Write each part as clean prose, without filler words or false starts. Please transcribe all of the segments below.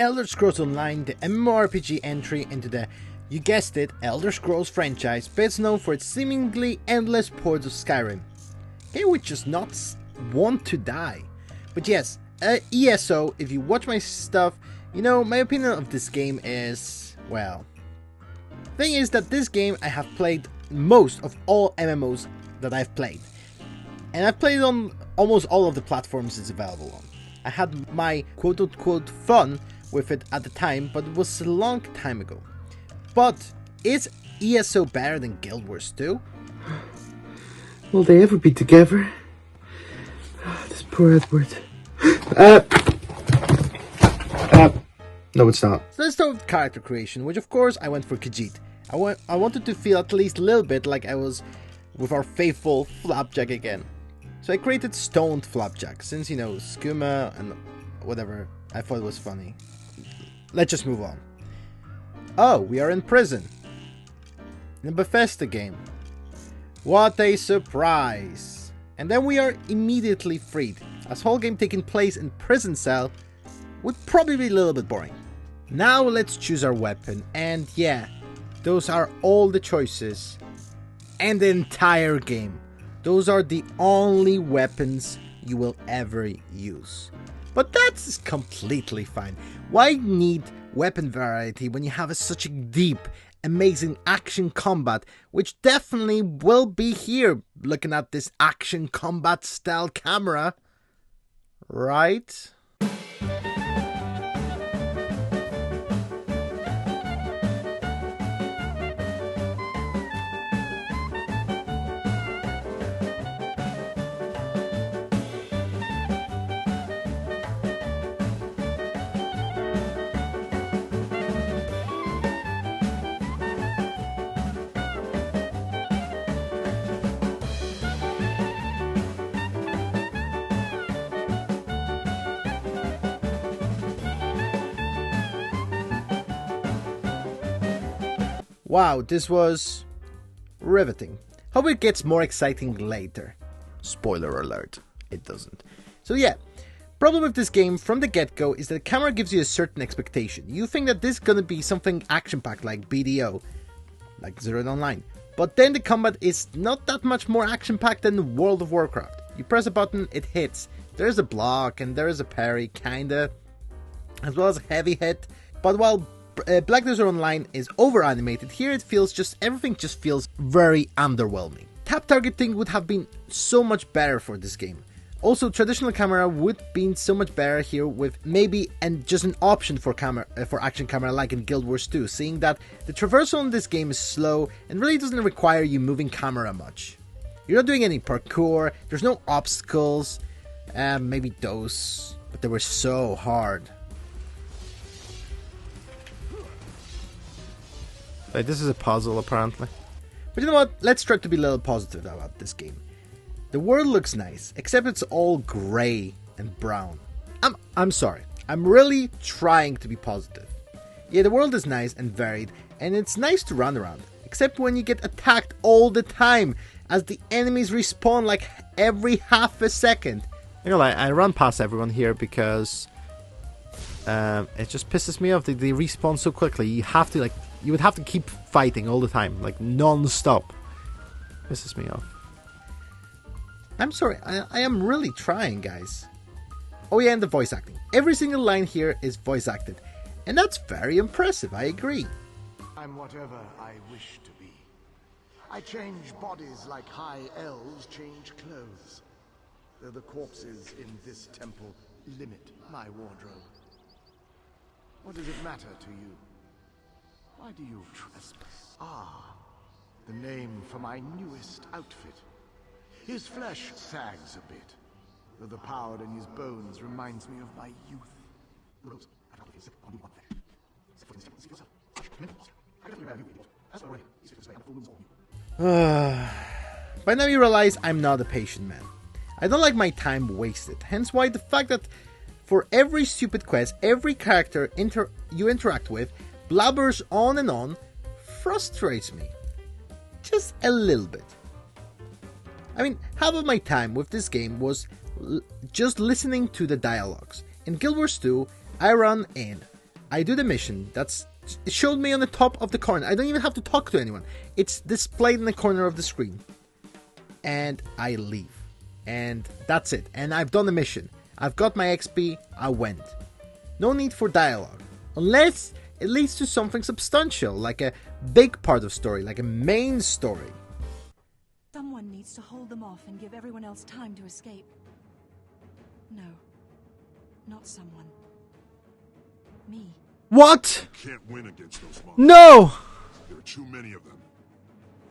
Elder Scrolls Online, the MMORPG entry into the, you guessed it, Elder Scrolls franchise, best known for its seemingly endless ports of Skyrim. Game which does not want to die. But yes, ESO, if you watch my stuff, you know, my opinion of this game is, well... Thing is that this game I have played most of all MMOs that I've played. And I've played on almost all of the platforms it's available on. I had my quote-unquote fun with it at the time, but it was a long time ago. But is ESO better than Guild Wars 2? Will they ever be together? This poor Edward. No, it's not. So let's start with character creation, which of course I went for Khajiit. I wanted to feel at least a little bit like I was with our faithful Flapjack again. So I created Stoned Flapjack, since, you know, skooma and whatever, I thought it was funny. Let's just move on. Oh, we are in prison. In a Bethesda game. What a surprise! And then we are immediately freed, as whole game taking place in prison cell would probably be a little bit boring. Now let's choose our weapon, and yeah, those are all the choices. And the entire game. Those are the only weapons you will ever use. But that's completely fine. Why need weapon variety when you have such a deep, amazing action combat, which definitely will be here looking at this action combat style camera, right? Wow, this was riveting. Hope it gets more exciting later. Spoiler alert, it doesn't. So yeah, problem with this game from the get-go is that the camera gives you a certain expectation. You think that this is gonna be something action-packed like BDO, like Zero Dawn Online. But then the combat is not that much more action-packed than World of Warcraft. You press a button, it hits. There's a block and there is a parry, kinda, as well as a heavy hit. But while Black Desert Online is over animated, here it feels everything just feels very underwhelming. Tap targeting would have been so much better for this game. Also, traditional camera would have been so much better here with maybe just an option for action camera like in Guild Wars 2, seeing that the traversal in this game is slow and really doesn't require you moving camera much. You're not doing any parkour, there's no obstacles, maybe those, but they were so hard. Like, this is a puzzle, apparently. But you know what? Let's try to be a little positive about this game. The world looks nice, except it's all grey and brown. I'm sorry. I'm really trying to be positive. Yeah, the world is nice and varied, and it's nice to run around. Except when you get attacked all the time, as the enemies respawn like every half a second. You know, like, I run past everyone here because it just pisses me off that they respawn so quickly. You would have to keep fighting all the time, like non-stop. Pisses me off. I'm sorry, I am really trying, guys. Oh yeah, and the voice acting. Every single line here is voice acted. And that's very impressive, I agree. I'm whatever I wish to be. I change bodies like high elves change clothes. Though the corpses in this temple limit my wardrobe. What does it matter to you? Why do you trespass? Ah, the name for my newest outfit. His flesh sags a bit, though the power in his bones reminds me of my youth. By now you realize I'm not a patient man. I don't like my time wasted, hence why the fact that for every stupid quest, every character you interact with blabbers on and on frustrates me. Just a little bit. I mean, half of my time with this game was just listening to the dialogues. In Guild Wars 2, I run in, I do the mission. It showed me on the top of the corner. I don't even have to talk to anyone. It's displayed in the corner of the screen. And I leave. And that's it. And I've done the mission. I've got my XP. I went. No need for dialogue. Unless it leads to something substantial, like a big part of story, like a main story. Someone needs to hold them off and give everyone else time to escape. No. Not someone. Me. What? Can't win against those monsters. No! There are too many of them.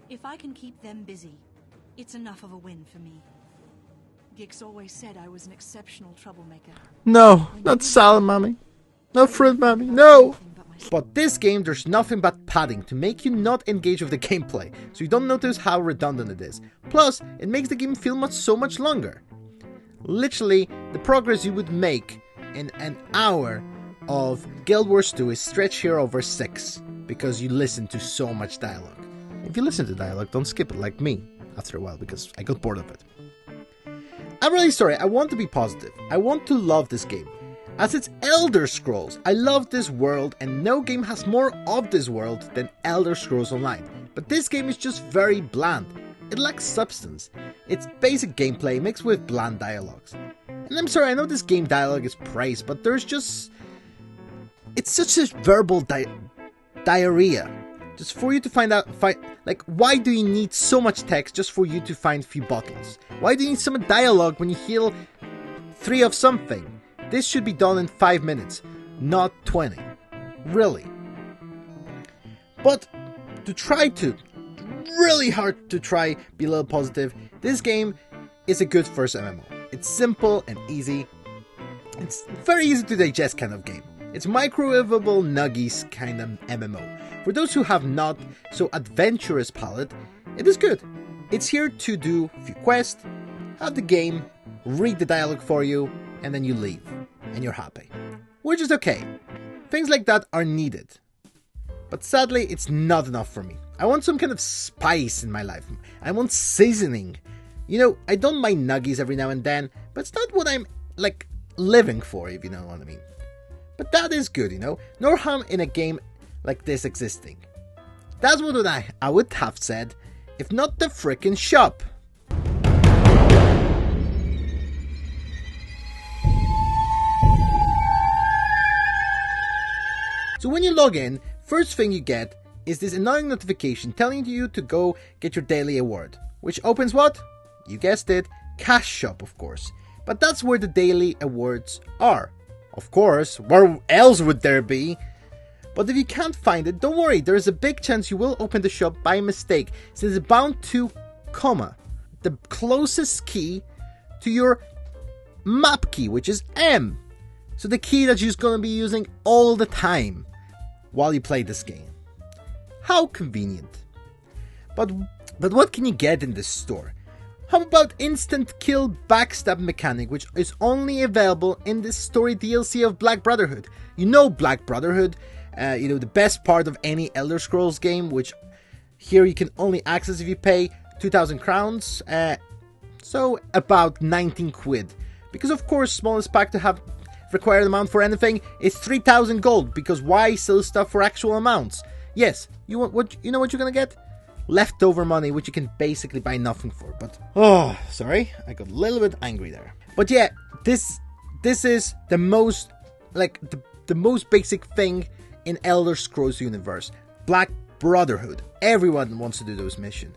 If I can keep them busy, it's enough of a win for me. Gix always said I was an exceptional troublemaker. No, not salad, mommy. No fruit, mommy. No! But this game, there's nothing but padding to make you not engage with the gameplay, so you don't notice how redundant it is. Plus, it makes the game feel so much longer. Literally, the progress you would make in an hour of Guild Wars 2 is stretched here over 6, because you listen to so much dialogue. If you listen to dialogue, don't skip it like me, after a while, because I got bored of it. I'm really sorry, I want to be positive. I want to love this game. As it's Elder Scrolls, I love this world, and no game has more of this world than Elder Scrolls Online. But this game is just very bland. It lacks substance. It's basic gameplay mixed with bland dialogues. And I'm sorry, I know this game dialogue is praised, but there's just... It's such a verbal diarrhea. Just for you to find out... Like, why do you need so much text just for you to find a few bottles? Why do you need so much dialogue when you heal 3 of something? This should be done in 5 minutes, not 20. Really. But to try to, really hard to try be a little positive, this game is a good first MMO. It's simple and easy. It's very easy to digest kind of game. It's microwavable nuggies kind of MMO. For those who have not so adventurous palate, it is good. It's here to do a few quests, have the game, read the dialogue for you, and then you leave, and you're happy. Which is okay. Things like that are needed. But sadly, it's not enough for me. I want some kind of spice in my life. I want seasoning. You know, I don't mind nuggies every now and then, but it's not what I'm, like, living for, if you know what I mean. But that is good, you know? No harm in a game like this existing. That's what I would have said, if not the frickin' shop. So when you log in, first thing you get is this annoying notification telling you to go get your daily award. Which opens what? You guessed it, Cash Shop, of course. But that's where the daily awards are. Of course, where else would there be? But if you can't find it, don't worry, there is a big chance you will open the shop by mistake, since it's bound to comma, the closest key to your map key, which is M. So the key that you're going to be using all the time while you play this game. How convenient. But what can you get in this store? How about instant kill backstab mechanic, which is only available in this story DLC of Black Brotherhood. You know Black Brotherhood, you know, the best part of any Elder Scrolls game, which here you can only access if you pay 2,000 crowns, so about 19 quid. Because of course, smallest pack to have required amount for anything is 3,000 gold, because why sell stuff for actual amounts? Yes, you know what you're gonna get? Leftover money, which you can basically buy nothing for. But oh, sorry, I got a little bit angry there. But yeah, this is the most, like, the most basic thing in Elder Scrolls universe. Black Brotherhood. Everyone wants to do those missions,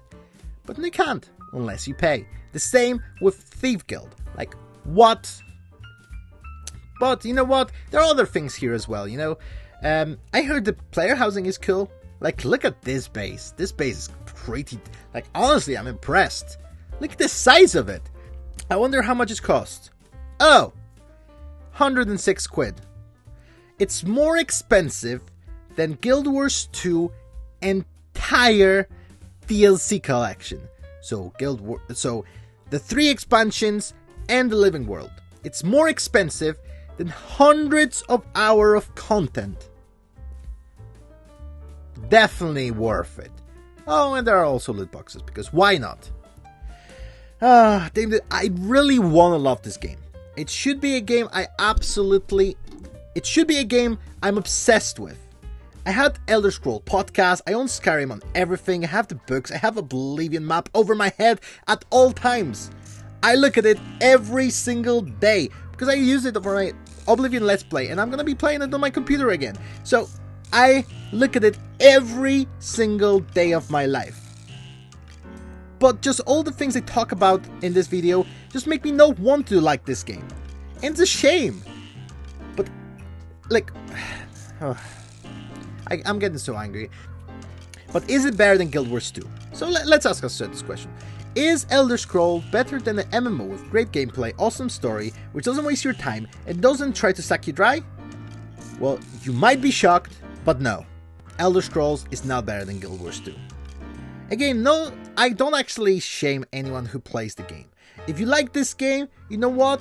but they can't unless you pay. The same with Thief Guild. Like, what? But you know what? There are other things here as well, you know. I heard the player housing is cool. Like, look at this base. This base is pretty... Like, honestly, I'm impressed. Look at the size of it. I wonder how much it costs. Oh! 106 quid. It's more expensive than Guild Wars 2 entire DLC collection. So, so the 3 expansions and the Living World. It's more expensive than hundreds of hours of content. Definitely worth it. Oh, and there are also loot boxes, because why not? I really want to love this game. It should be a game I absolutely It should be a game I'm obsessed with. I had Elder Scroll podcast, I own Skyrim on everything, I have the books, I have Oblivion map over my head at all times. I look at it every single day because I use it for my Oblivion Let's Play and I'm gonna be playing it on my computer again. So I look at it every single day of my life. But just all the things I talk about in this video just make me not want to like this game. And it's a shame. But, like... I'm getting so angry. But is it better than Guild Wars 2? So let's ask ourselves this question. Is Elder Scroll better than an MMO with great gameplay, awesome story, which doesn't waste your time and doesn't try to suck you dry? Well, you might be shocked, but no. Elder Scrolls is not better than Guild Wars 2. Again, no, I don't actually shame anyone who plays the game. If you like this game, you know what?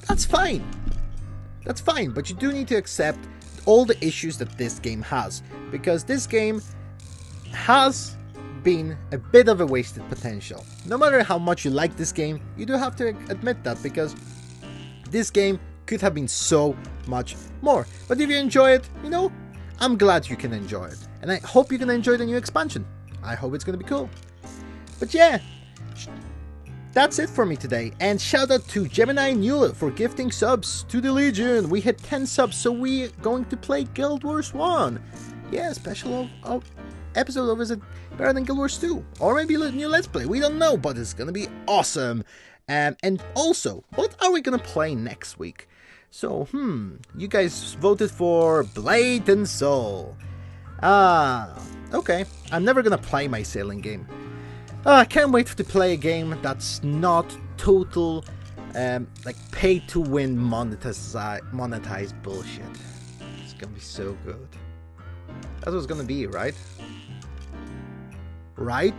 That's fine. That's fine, but you do need to accept all the issues that this game has. Because this game has been a bit of a wasted potential. No matter how much you like this game, you do have to admit that, because this game could have been so much more. But if you enjoy it, you know, I'm glad you can enjoy it. And I hope you can enjoy the new expansion. I hope it's going to be cool. But yeah, that's it for me today. And shout out to Gemini Newell for gifting subs to the Legion. We hit 10 subs, so we're going to play Guild Wars 1. Yeah, special episode of Is It Better Than Guild Wars 2? Or maybe a new Let's Play. We don't know, but it's going to be awesome. And also, what are we going to play next week? So, you guys voted for Blade and Soul. Okay. I'm never gonna play my sailing game. I can't wait to play a game that's not total, like pay-to-win monetized bullshit. It's gonna be so good. That's what it's gonna be, right? Right?